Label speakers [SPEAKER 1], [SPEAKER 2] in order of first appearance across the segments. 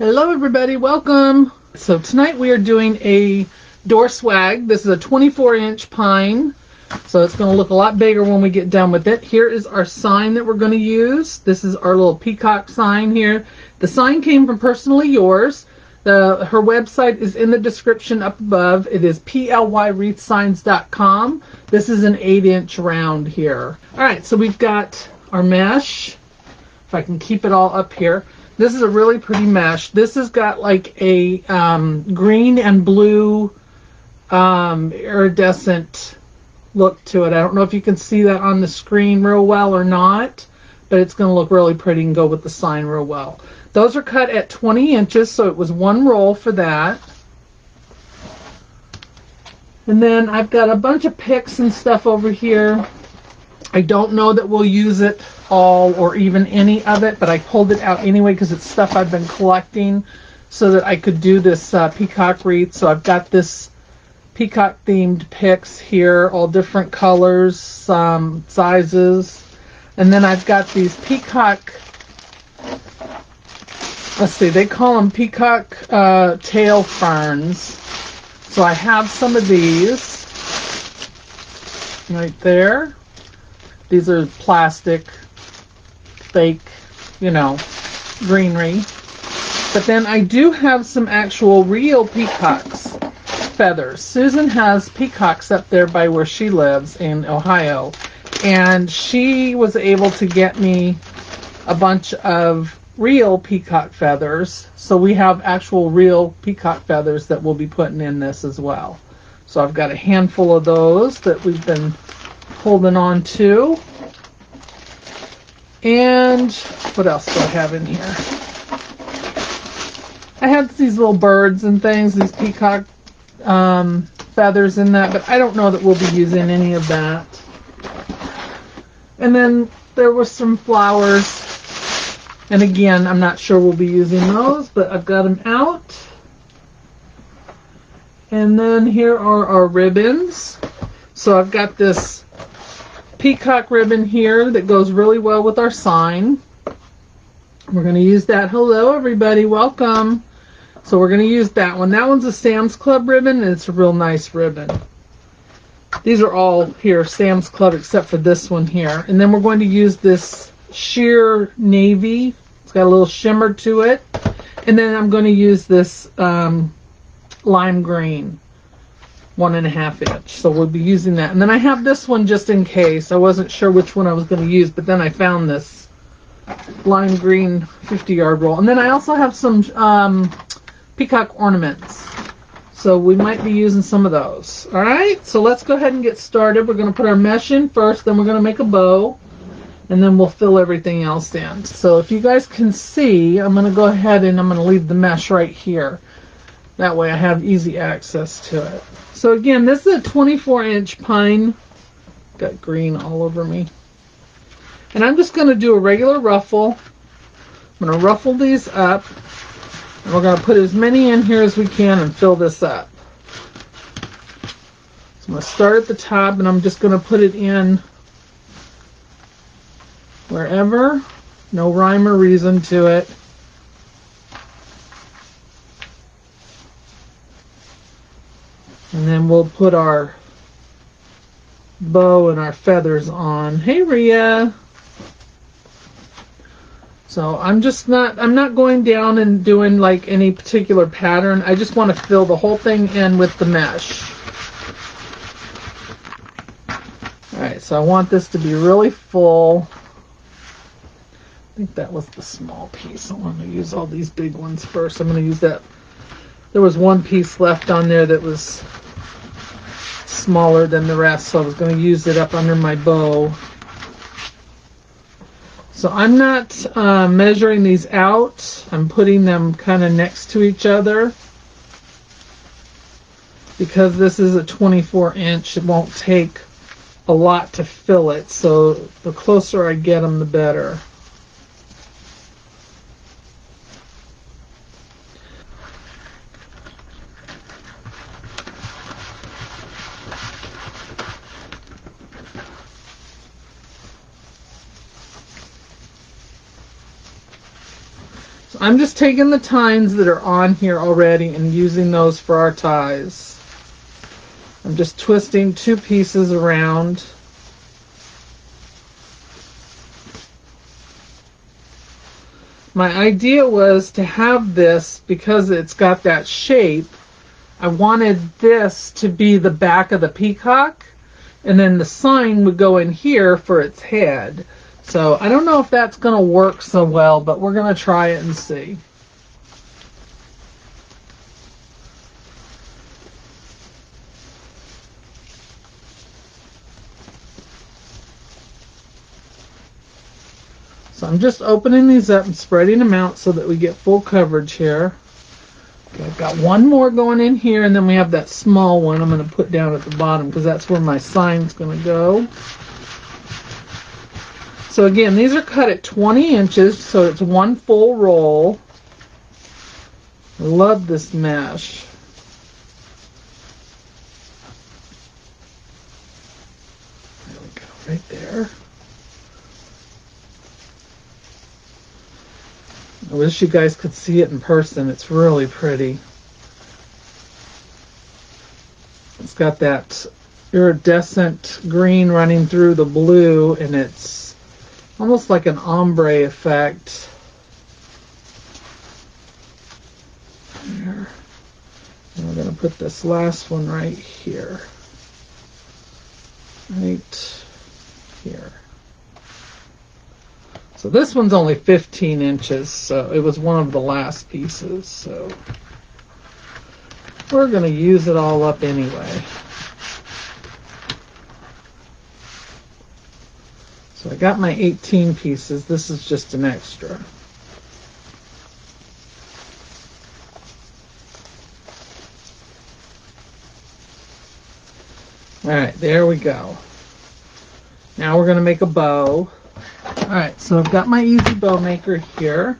[SPEAKER 1] Hello everybody, welcome. So tonight we are doing a door swag. This is a 24-inch pine, so it's going to look a lot bigger when we get done with it. Here is our sign that we're going to use. This is our little peacock sign here. The sign came from Personally Yours. Her website is in the description up above. It is plywreathsigns.com. This is an 8-inch round here. Alright, so we've got our mesh. If I can keep it all up here. This is a really pretty mesh. This has got like a green and blue iridescent look to it. I don't know if you can see that on the screen real well or not, but it's going to look really pretty and go with the sign real well. Those are cut at 20 inches, so it was one roll for that. And then I've got a bunch of picks and stuff over here. I don't know that we'll use it all or even any of it, but I pulled it out anyway because it's stuff I've been collecting so that I could do this peacock wreath. So I've got this peacock themed picks here, all different colors, sizes. And then I've got these peacock, let's see, they call them peacock tail ferns. So I have some of these right there. These are plastic, fake, greenery. But then I do have some actual real peacocks feathers. Susan has peacocks up there by where she lives in Ohio. And she was able to get me a bunch of real peacock feathers. So we have actual real peacock feathers that we'll be putting in this as well. So I've got a handful of those that we've been holding on to. And what else do I have in here? I have these little birds and things, these peacock feathers in that, but I don't know that we'll be using any of that. And then there were some flowers, and again, I'm not sure we'll be using those, but I've got them out. And then here are our ribbons. So I've got this peacock ribbon here that goes really well with our sign. We're going to use that. Hello everybody, welcome. So we're going to use that one. That one's a Sam's Club ribbon, and it's a real nice ribbon. These are all here Sam's Club except for this one here. And then we're going to use this sheer navy. It's got a little shimmer to it. And then I'm going to use this lime green, 1.5 inch. So we'll be using that. And then I have this one just in case. I wasn't sure which one I was going to use, but then I found this lime green 50-yard roll. And then I also have some peacock ornaments. So we might be using some of those. All right, so let's go ahead and get started. We're going to put our mesh in first, then we're going to make a bow, and then we'll fill everything else in. So if you guys can see, I'm going to go ahead and I'm going to leave the mesh right here. That way I have easy access to it. So again, this is a 24-inch pine. Got green all over me. And I'm just going to do a regular ruffle. I'm going to ruffle these up. And we're going to put as many in here as we can and fill this up. So I'm going to start at the top, and I'm just going to put it in wherever. No rhyme or reason to it. And then we'll put our bow and our feathers on. Hey, Rhea. So I'm not going down and doing like any particular pattern. I just want to fill the whole thing in with the mesh. Alright, so I want this to be really full. I think that was the small piece. I want to use all these big ones first. I'm going to use that. There was one piece left on there that was smaller than the rest, so I was going to use it up under my bow. So I'm not measuring these out. I'm putting them kind of next to each other. Because this is a 24-inch, it won't take a lot to fill it. So the closer I get them, the better. I'm just taking the tines that are on here already and using those for our ties. I'm just twisting 2 pieces around. My idea was to have this, because it's got that shape, I wanted this to be the back of the peacock, and then the sign would go in here for its head. So I don't know if that's going to work so well, but we're going to try it and see. So I'm just opening these up and spreading them out so that we get full coverage here. Okay, I've got one more going in here, and then we have that small one I'm going to put down at the bottom because that's where my sign's going to go. So again, these are cut at 20 inches, so it's 1 full roll. I love this mesh. There we go, right there. I wish you guys could see it in person. It's really pretty. It's got that iridescent green running through the blue, and it's almost like an ombre effect. There. And we're going to put this last one right here. Right here. So this one's only 15 inches, so it was one of the last pieces, so we're going to use it all up anyway. So I got my 18 pieces. This is just an extra. All right, there we go. Now we're going to make a bow. Alright, so I've got my easy bow maker here.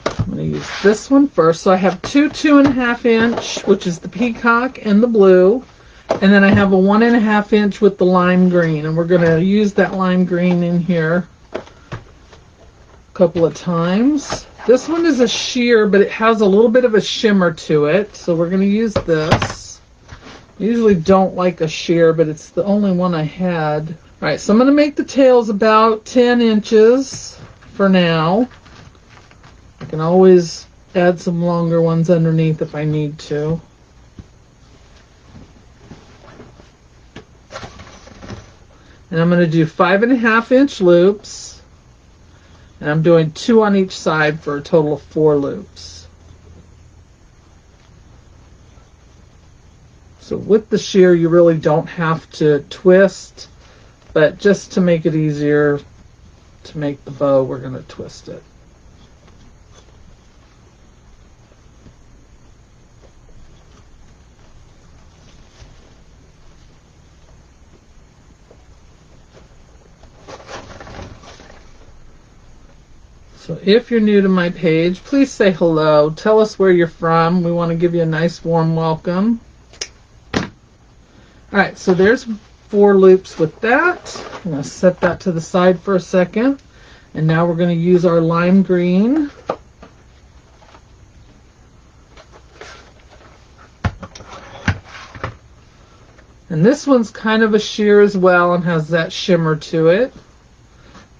[SPEAKER 1] I'm going to use this one first. So I have 2 2.5 inch, which is the peacock and the blue. And then I have a 1.5 inch with the lime green. And we're going to use that lime green in here a couple of times. This one is a sheer, but it has a little bit of a shimmer to it. So we're going to use this. I usually don't like a sheer, but it's the only one I had. Alright, so I'm going to make the tails about 10 inches for now. I can always add some longer ones underneath if I need to. And I'm going to do 5.5 inch loops. And I'm doing 2 on each side for a total of 4 loops. So with the sheer, you really don't have to twist. But just to make it easier to make the bow, we're going to twist it. So if you're new to my page, please say hello. Tell us where you're from. We want to give you a nice warm welcome. Alright, so there's 4 loops with that. I'm going to set that to the side for a second. And now we're going to use our lime green. And this one's kind of a sheer as well and has that shimmer to it.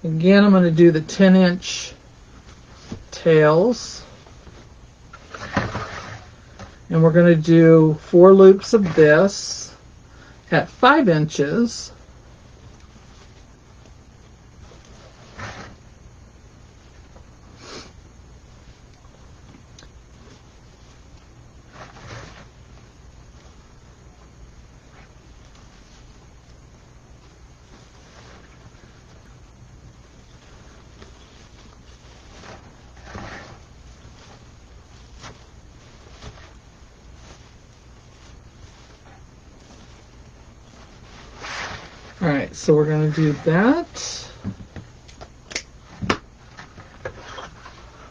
[SPEAKER 1] Again, I'm going to do the 10-inch tails. And we're going to do 4 loops of this at 5 inches. Alright, so we're going to do that.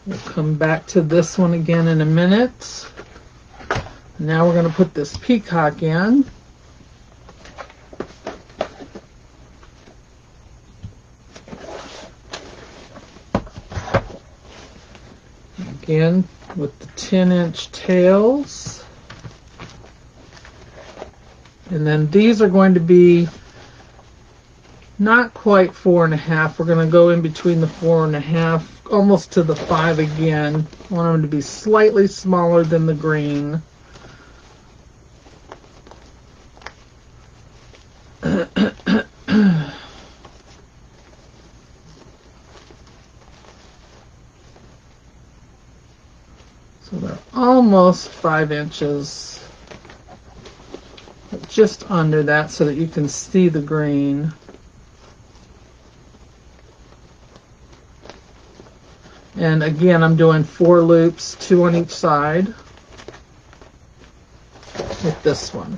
[SPEAKER 1] We'll come back to this one again in a minute. Now we're going to put this peacock in. back in with the 10-inch tails. And then these are going to be not quite 4.5. We're going to go in between the 4.5, almost to the 5 again. I want them to be slightly smaller than the green. So they're almost 5 inches, but just under that so that you can see the green. And again, I'm doing 4 loops, 2 on each side with this one.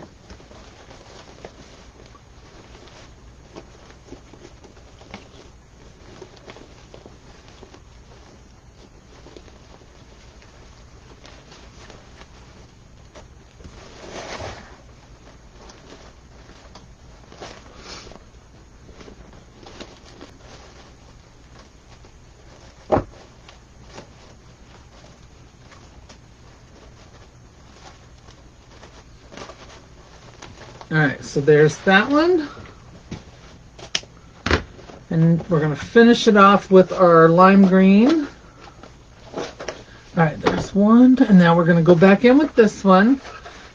[SPEAKER 1] Alright, so there's that one. And we're going to finish it off with our lime green. Alright, there's one. And now we're going to go back in with this one.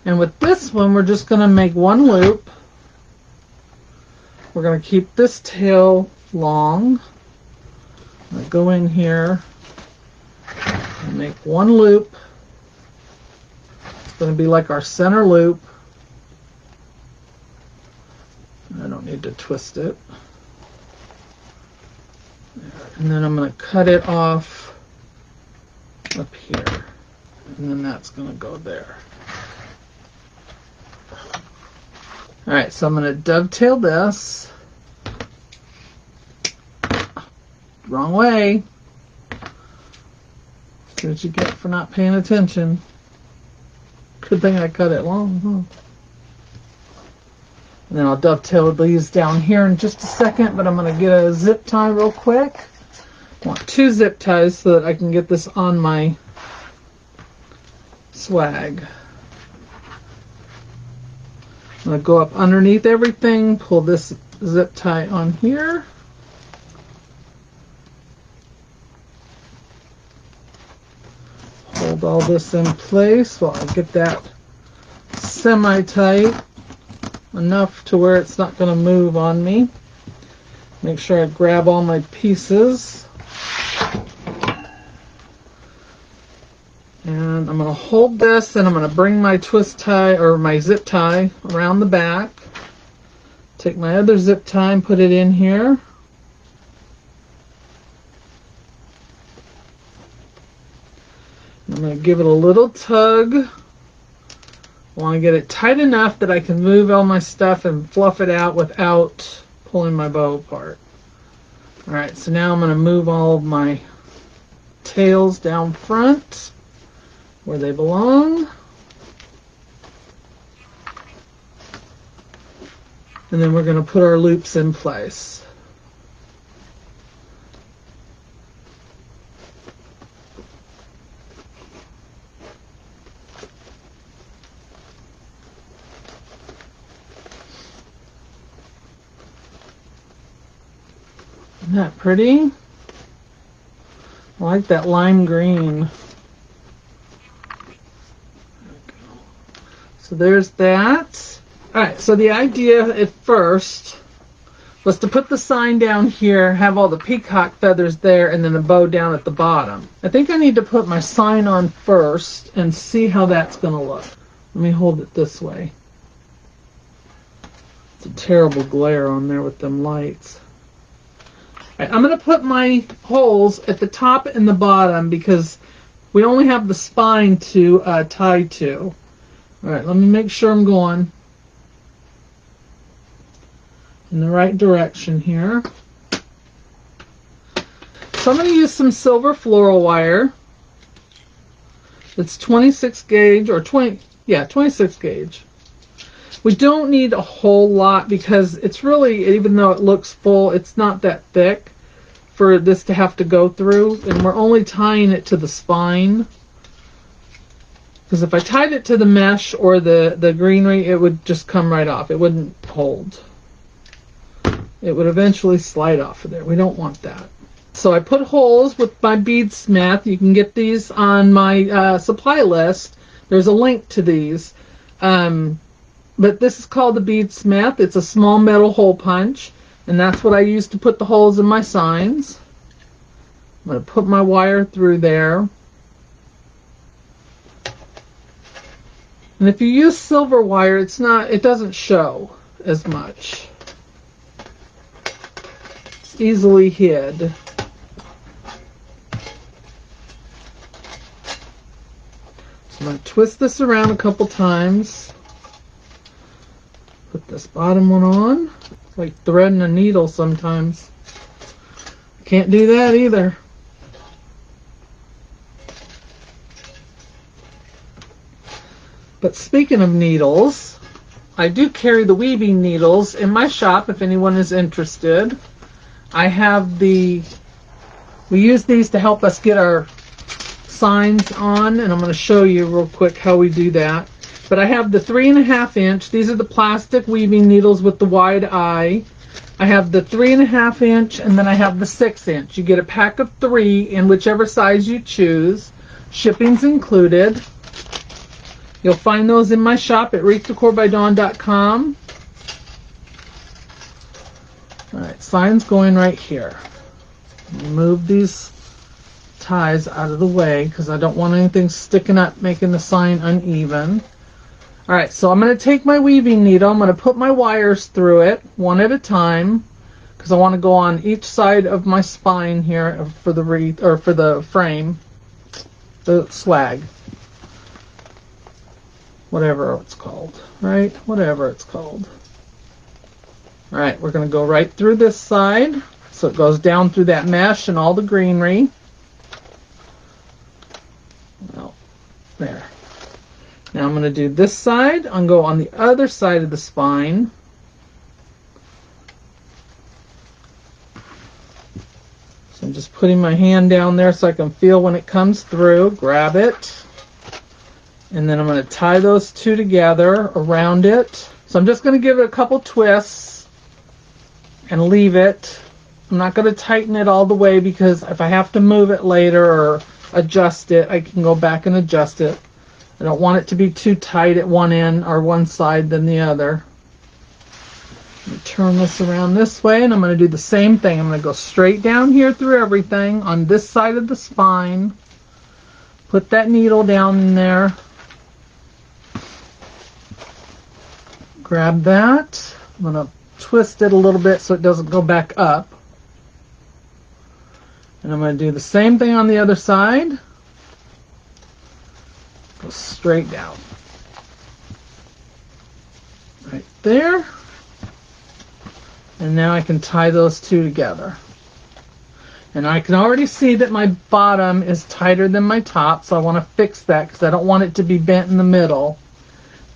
[SPEAKER 1] And with this one, we're just going to make 1 loop. We're going to keep this tail long. I'm going to go in here and make 1 loop. It's going to be like our center loop. I don't need to twist it. And then I'm going to cut it off up here. And then that's going to go there. Alright, so I'm going to dovetail this. Wrong way. See what you get for not paying attention. Good thing I cut it long, huh? And then I'll dovetail these down here in just a second, but I'm going to get a zip tie real quick. I want 2 zip ties so that I can get this on my swag. I'm going to go up underneath everything, pull this zip tie on here. Hold all this in place while I get that semi-tight. Enough to where it's not going to move on me. Make sure I grab all my pieces. And I'm going to hold this and I'm going to bring my twist tie or my zip tie around the back. Take my other zip tie and put it in here. I'm going to give it a little tug. I want to get it tight enough that I can move all my stuff and fluff it out without pulling my bow apart. Alright, so now I'm going to move all of my tails down front where they belong. And then we're going to put our loops in place. Isn't that pretty? I like that lime green. So there's that. Alright, so the idea at first was to put the sign down here, have all the peacock feathers there, and then a bow down at the bottom. I think I need to put my sign on first and see how that's going to look. Let me hold it this way. It's a terrible glare on there with them lights. Right, I'm going to put my holes at the top and the bottom because we only have the spine to tie to. Alright, let me make sure I'm going in the right direction here. So I'm going to use some silver floral wire. It's 26 gauge or 26 gauge. We don't need a whole lot because it's really, even though it looks full, it's not that thick. for this to have to go through, and we're only tying it to the spine. Because if I tied it to the mesh or the greenery, it would just come right off. It wouldn't hold. It would eventually slide off of there. We don't want that. So I put holes with my beadsmith. You can get these on my supply list. There's a link to these. But this is called the beadsmith. It's a small metal hole punch. And that's what I use to put the holes in my signs. I'm going to put my wire through there. And if you use silver wire, it doesn't show as much. It's easily hid. So I'm going to twist this around a couple times. Put this bottom one on. It's like threading a needle sometimes. Can't do that either. But speaking of needles, I do carry the weaving needles in my shop if anyone is interested. I have we use these to help us get our signs on, and I'm going to show you real quick how we do that. But I have the 3.5 inch. These are the plastic weaving needles with the wide eye. I have the 3.5 inch, and then I have the 6 inch. You get a pack of 3 in whichever size you choose. Shipping's included. You'll find those in my shop at wreathdecorbydawn.com. Alright, signs going right here. Move these ties out of the way because I don't want anything sticking up making the sign uneven. Alright, so I'm going to take my weaving needle. I'm going to put my wires through it one at a time because I want to go on each side of my spine here for the wreath, or for the frame, the swag. Whatever it's called, right? Whatever it's called. All right, we're going to go right through this side. So it goes down through that mesh and all the greenery. Well, there. Now I'm going to do this side. I'm going to go on the other side of the spine. So I'm just putting my hand down there so I can feel when it comes through. Grab it. And then I'm going to tie those two together around it. So I'm just going to give it a couple twists and leave it. I'm not going to tighten it all the way because if I have to move it later or adjust it, I can go back and adjust it. I don't want it to be too tight at one end or one side than the other. I'm going to turn this around this way, and I'm going to do the same thing. I'm going to go straight down here through everything on this side of the spine. Put that needle down in there. Grab that. I'm going to twist it a little bit so it doesn't go back up. And I'm going to do the same thing on the other side. Go straight down. Right there. And now I can tie those two together. And I can already see that my bottom is tighter than my top, so I want to fix that because I don't want it to be bent in the middle.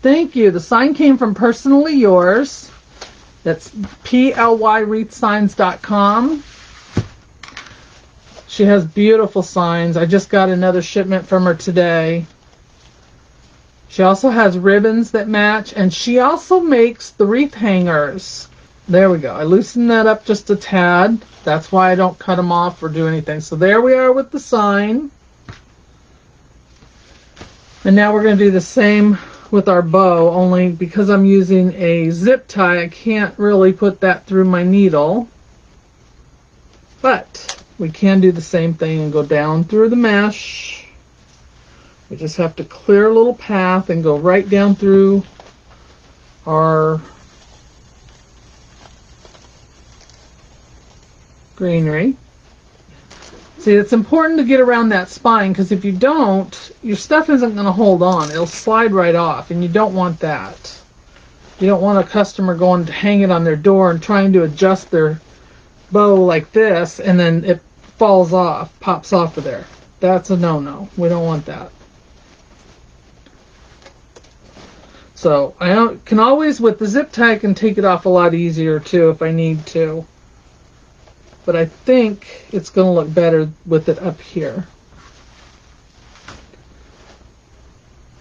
[SPEAKER 1] Thank you. The sign came from Personally Yours. That's PLYWreathsigns.com. She has beautiful signs. I just got another shipment from her today. She also has ribbons that match, and she also makes the wreath hangers. There we go. I loosened that up just a tad. That's why I don't cut them off or do anything. So there we are with the sign. And now we're going to do the same with our bow, only because I'm using a zip tie, I can't really put that through my needle. But we can do the same thing and go down through the mesh. We just have to clear a little path and go right down through our greenery. See, it's important to get around that spine because if you don't, your stuff isn't going to hold on. It'll slide right off, and you don't want that. You don't want a customer going to hang it on their door and trying to adjust their bow like this, and then it falls off, pops off of there. That's a no-no. We don't want that. So I can always, with the zip tie, I can take it off a lot easier too if I need to. but I think it's going to look better with it up here.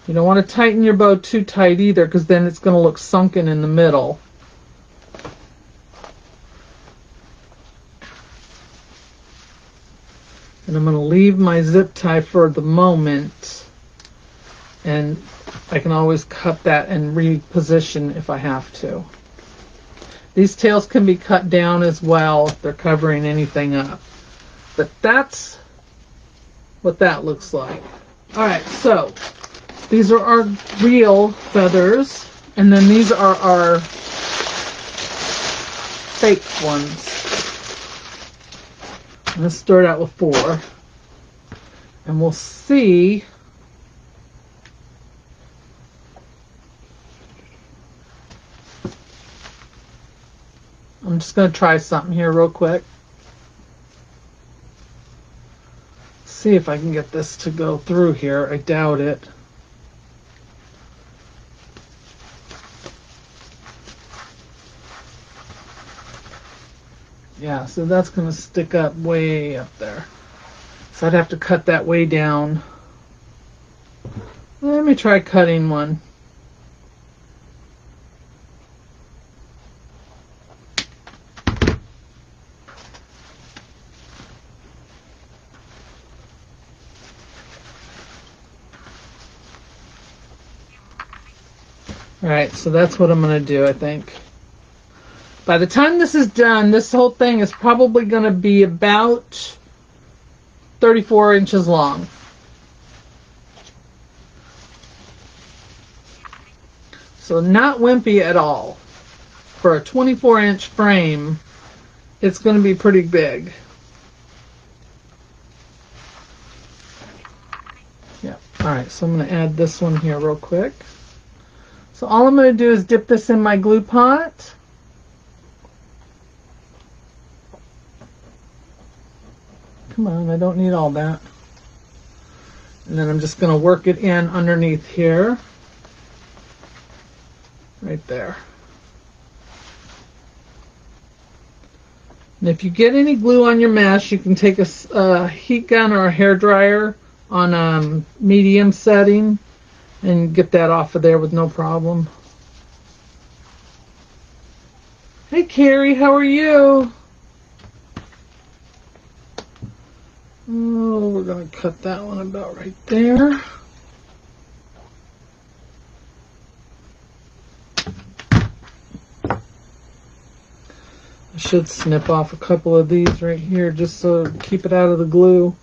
[SPEAKER 1] You don't want to tighten your bow too tight either, because then it's going to look sunken in the middle. And I'm going to leave my zip tie for the moment, and I can always cut that and reposition if I have to. These tails can be cut down as well if they're covering anything up. But that's what that looks like. Alright, so these are our real feathers, and then these are our fake ones. Let's start out with 4, and we'll see. I'm just going to try something here real quick. See if I can get this to go through here. I doubt it. Yeah, so that's going to stick up way up there. So I'd have to cut that way down. Let me try cutting one. Alright, so that's what I'm going to do, I think. By the time this is done, this whole thing is probably going to be about 34 inches long. So not wimpy at all. For a 24-inch frame, it's going to be pretty big. Yeah. Alright, so I'm going to add this one here real quick. So all I'm going to do is dip this in my glue pot. Come on, I don't need all that. And then I'm just going to work it in underneath here. Right there. And if you get any glue on your mesh, you can take a heat gun or a hair dryer on medium setting and get that off of there with no problem. Hey Carrie, how are you? Oh, we're going to cut that one about right there. I should snip off a couple of these right here just so keep it out of the glue.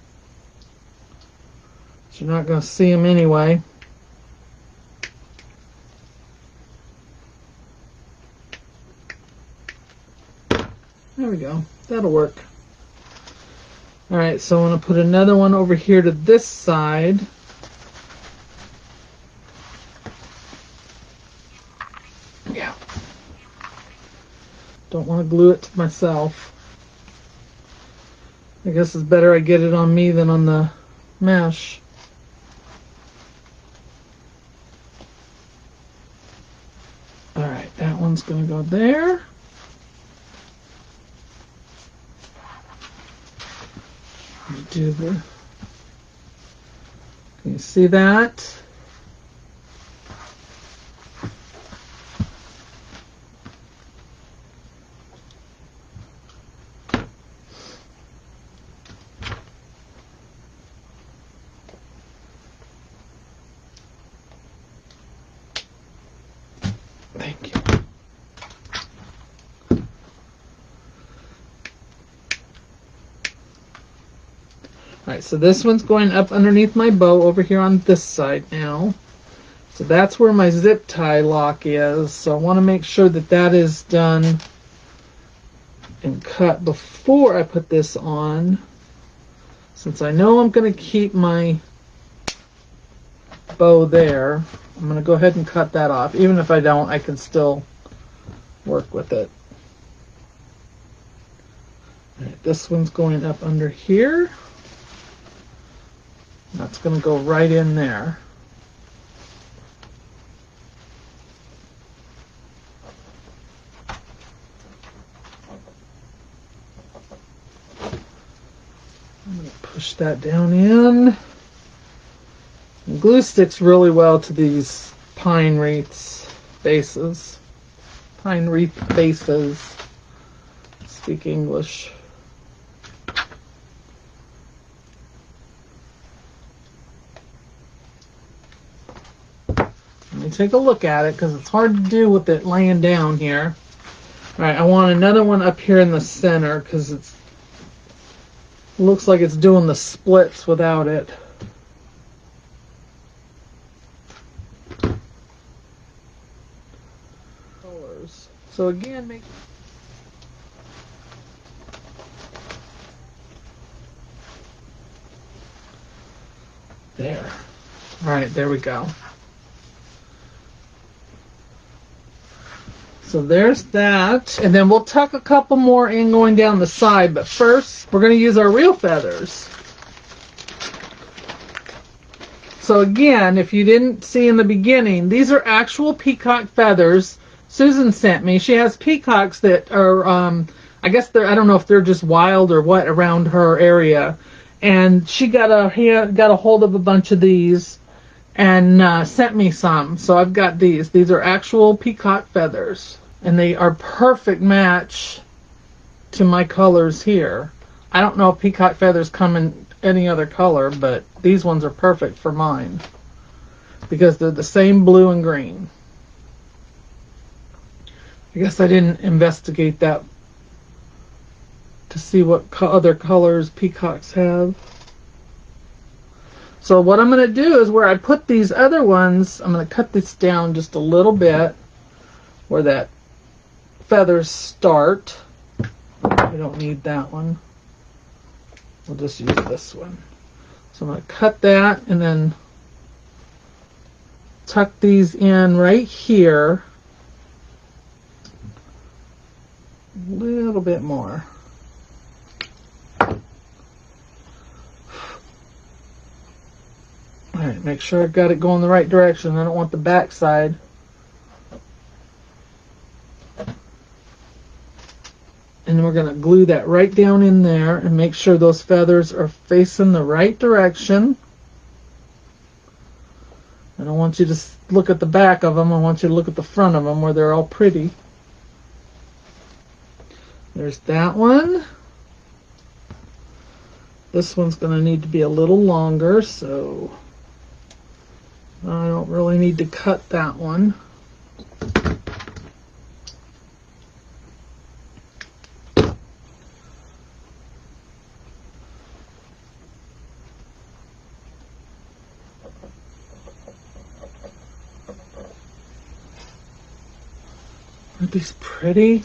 [SPEAKER 1] So you're not going to see them anyway. There we go. That'll work. Alright, so I'm going to put another one over here to this side. Yeah. Don't want to glue it to myself. I guess it's better I get it on me than on the mesh. Alright, that one's going to go there. Do the, can you see that? Thank you. Alright, so this one's going up underneath my bow over here on this side now. So that's where my zip tie lock is. So I want to make sure that that is done and cut before I put this on. Since I know I'm going to keep my bow there, I'm going to go ahead and cut that off. Even if I don't, I can still work with it. Alright, this one's going up under here. That's going to go right in there. Push that down in. And glue sticks really well to these pine wreaths bases. Pine wreath bases. Speak English. Let me take a look at it because it's hard to do with it laying down here. Alright, I want another one up here in the center because it looks like it's doing the splits without it. Colors. So again, make there. Alright, there we go. So there's that. And then we'll tuck a couple more in going down the side. But first, we're going to use our real feathers. So again, if you didn't see in the beginning, these are actual peacock feathers Susan sent me. She has peacocks that are, I guess they're, I don't know if they're just wild or what around her area. And she got a hold of a bunch of these and sent me some. So I've got these. These are actual peacock feathers. And they are perfect match to my colors here. I don't know if peacock feathers come in any other color, but these ones are perfect for mine. Because they're the same blue and green. I guess I didn't investigate that to see what other colors peacocks have. So what I'm going to do is where I put these other ones, I'm going to cut this down just a little bit where that feathers start. We don't need that one. We'll just use this one. So I'm going to cut that and then tuck these in right here. A little bit more. Alright, make sure I've got it going the right direction. I don't want the back side. And we're going to glue that right down in there and make sure those feathers are facing the right direction. I don't want you to look at the back of them. I want you to look at the front of them where they're all pretty. There's that one. This one's going to need to be a little longer, so I don't really need to cut that one. Aren't these pretty?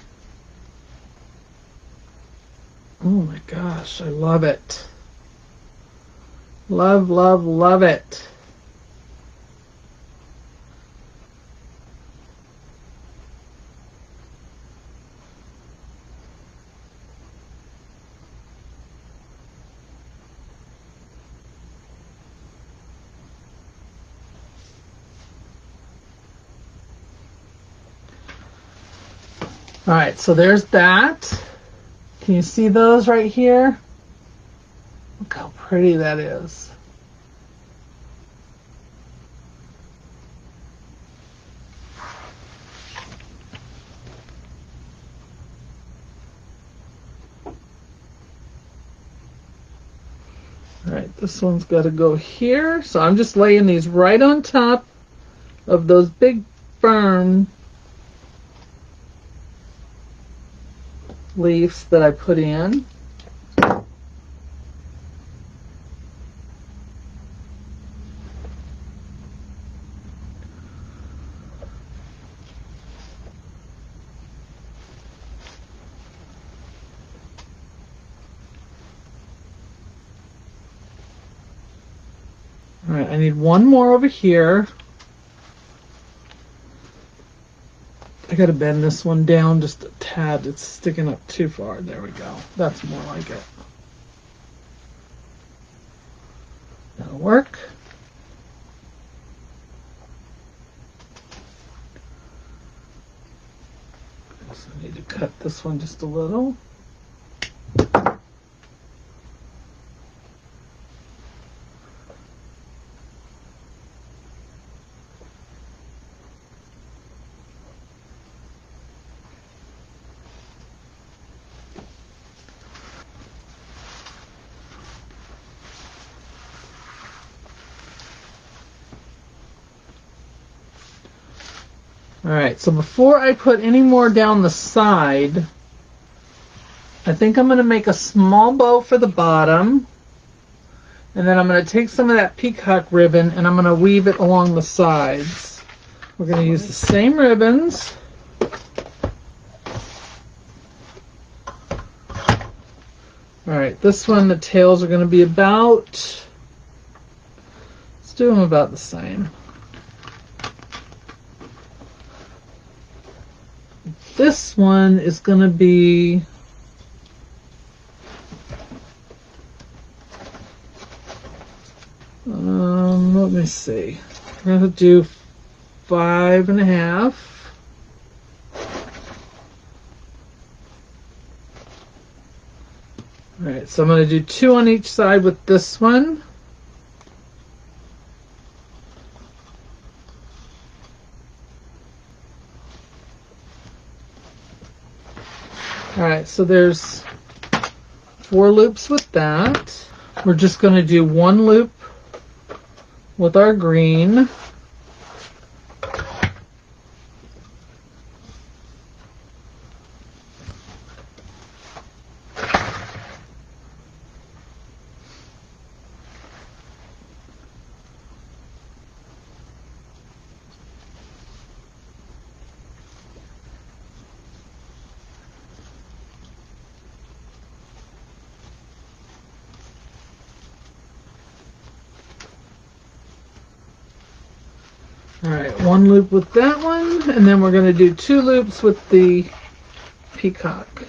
[SPEAKER 1] Oh my gosh, I love it. Love, love, love it. All right, so there's that. Can you see those right here? Look how pretty that is. All right, this one's got to go here. So I'm just laying these right on top of those big fern leaves that I put in. All right, I need one more over here. I gotta bend this one down just a tad. It's sticking up too far. There we go. That's more like it. That'll work. So I need to cut this one just a little. Alright, so before I put any more down the side, I think I'm going to make a small bow for the bottom. And then I'm going to take some of that peacock ribbon and I'm going to weave it along the sides. We're going to use the same ribbons. Alright, this one, the tails are going to be about, let's do them about the same. This one is going to be, let me see. We're going to do 5.5. Alright, so I'm going to do 2 on each side with this one. Alright, so there's 4 loops with that. We're just going to do 1 loop with our green. Alright, 1 loop with that one, and then we're going to do 2 loops with the peacock.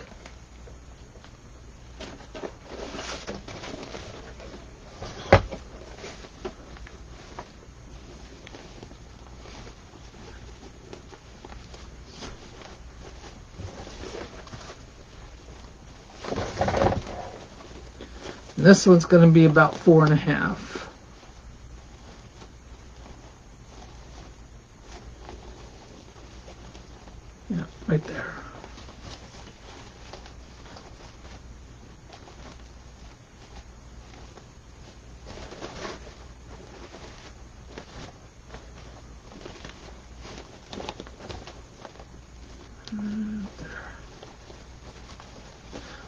[SPEAKER 1] And this one's going to be about 4.5. Yeah, right there.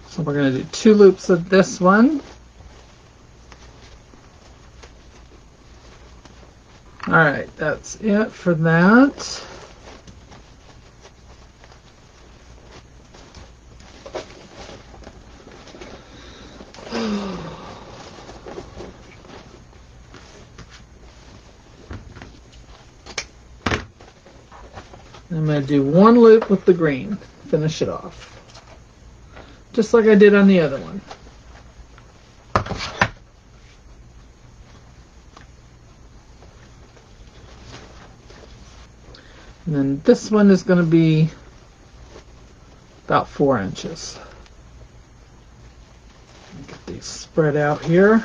[SPEAKER 1] So we're going to do 2 loops of this one. Alright, that's it for that. I'm going to do 1 loop with the green, finish it off. Just like I did on the other one. And then this one is going to be about 4 inches. Get these spread out here.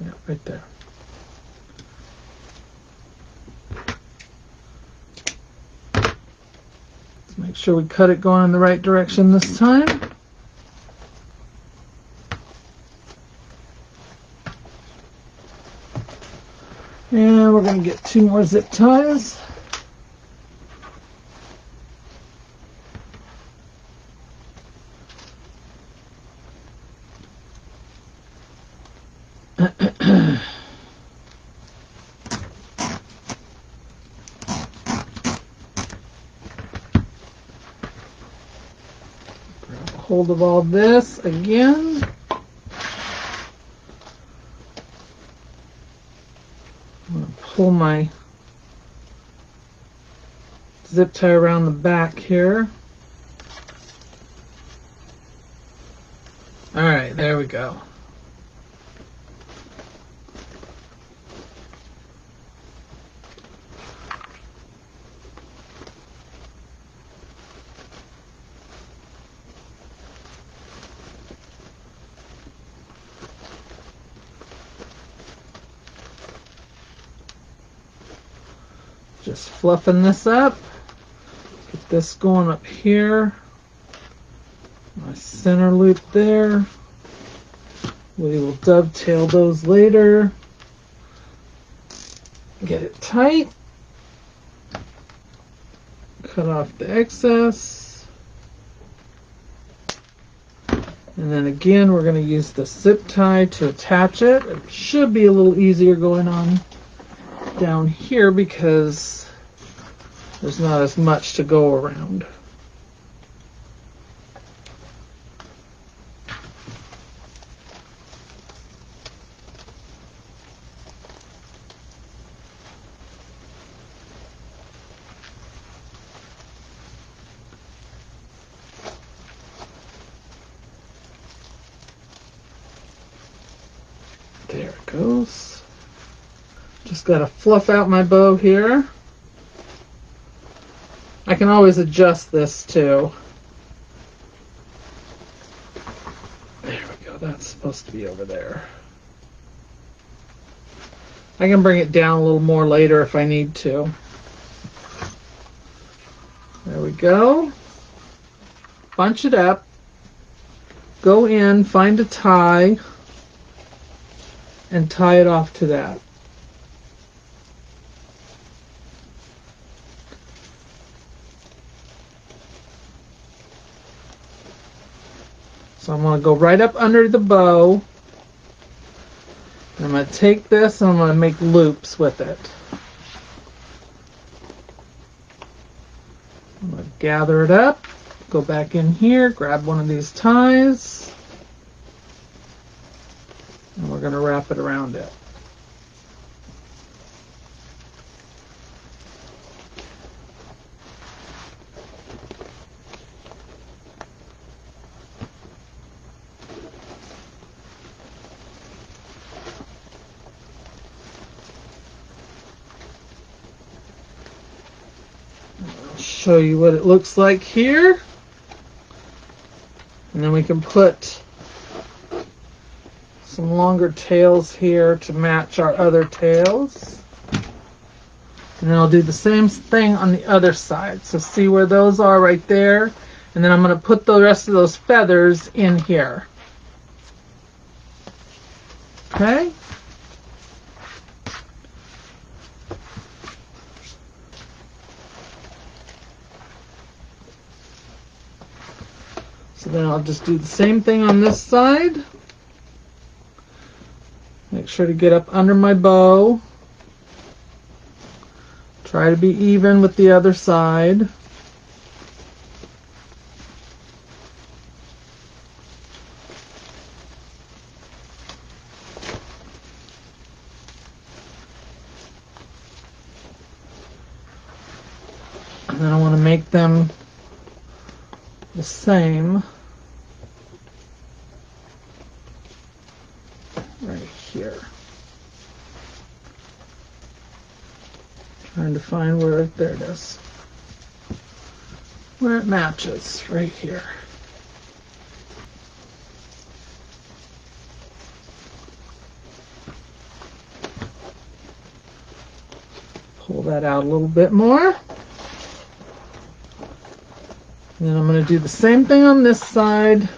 [SPEAKER 1] Yeah, right there. Let's make sure we cut it going in the right direction this time. And we're going to get 2 more zip ties. Grab hold of all this again. Pull my zip tie around the back here. Alright, there we go. Just fluffing this up. Get this going up here. My center loop there. We will dovetail those later. Get it tight. Cut off the excess. And then again, we're going to use the zip tie to attach it. It should be a little easier going on down here because there's not as much to go around. There it goes. Just got to fluff out my bow here. I can always adjust this too. There we go. That's supposed to be over there. I can bring it down a little more later if I need to. There we go. Bunch it up. Go in, find a tie, and tie it off to that. So I'm going to go right up under the bow. And I'm going to take this and I'm going to make loops with it. I'm going to gather it up, go back in here, grab one of these ties, and we're going to wrap it around it. Show you what it looks like here, and then we can put some longer tails here to match our other tails, and then I'll do the same thing on the other side. So see where those are right there, and then I'm going to put the rest of those feathers in here. Okay. So then I'll just do the same thing on this side. Make sure to get up under my bow. Try to be even with the other side. And then I want to make them the same right here. Trying to find where there it is. Where it matches right here. Pull that out a little bit more. And then I'm going to do the same thing on this side,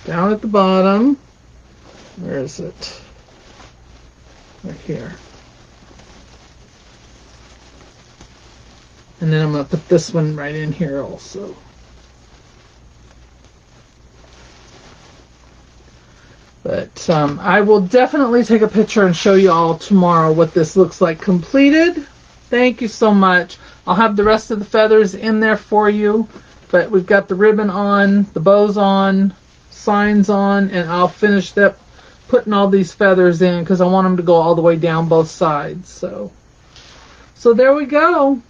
[SPEAKER 1] down at the bottom. Where is it? Right here. And then I'm going to put this one right in here also. But I will definitely take a picture and show you all tomorrow what this looks like completed. Thank you so much. I'll have the rest of the feathers in there for you. But we've got the ribbon on, the bows on, signs on, and I'll finish up putting all these feathers in because I want them to go all the way down both sides. So there we go.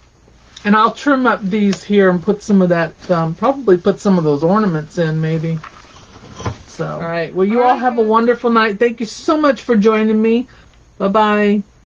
[SPEAKER 1] And I'll trim up these here and put some of that, probably put some of those ornaments in maybe. So, all right. Well, you all have a wonderful night. Thank you so much for joining me. Bye-bye.